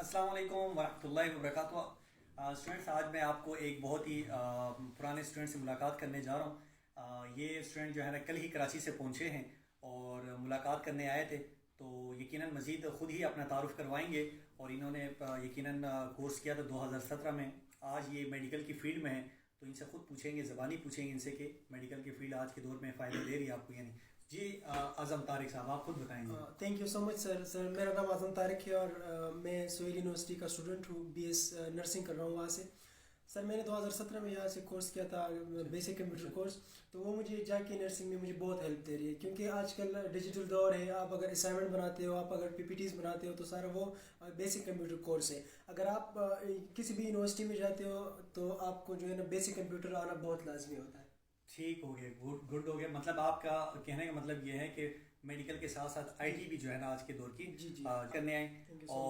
अस्सलाम वालेकुम वरहमतुल्लाहि वबरकातुहू। स्टूडेंट्स, आज मैं आपको एक बहुत ही पुराने स्टूडेंट से मुलाकात करने जा रहा हूँ। ये स्टूडेंट जो है ना कल ही कराची से पहुँचे हैं और मुलाकात करने आए थे, तो यकीनन मज़ीद ख़ुद ही अपना तारुफ़ करवाएंगे। और इन्होंने यकीनन कोर्स किया था 2017 में। आज ये मेडिकल की फ़ील्ड में है, तो इनसे ख़ुद पूछेंगे, ज़बानी पूछेंगे इनसे कि मेडिकल की फ़ील्ड आज के दौर में फ़ायदा दे रही है आपको या नहीं। जी आज़म तारिक साहब, आप खुद बताएंगे। Thank you so much sir मेरा नाम आज़म तारिक है और मैं सोहेल यूनिवर्सिटी का स्टूडेंट हूँ। बीएस नर्सिंग कर रहा हूँ वहाँ से। सर मैंने 2017 में यहाँ से कोर्स किया था, बेसिक कंप्यूटर कोर्स। तो वो मुझे जाके नर्सिंग में मुझे बहुत हेल्प दे रही है, क्योंकि आजकल डिजिटल दौर है। आप अगर असाइनमेंट बनाते हो, आप अगर पीपीटीज बनाते हो, तो सारा वो बेसिक कंप्यूटर कोर्स है। अगर आप किसी भी यूनिवर्सिटी में जाते हो तो आपको जो है ना बेसिक कंप्यूटर आना बहुत लाजमी होता है। ठीक हो गया, गुड गुड हो गया। मतलब आपका कहने का मतलब ये है कि मेडिकल के साथ साथ आईटी भी जो है ना आज के दौर की जी जी, करने आए। थैंक यू सो और मच।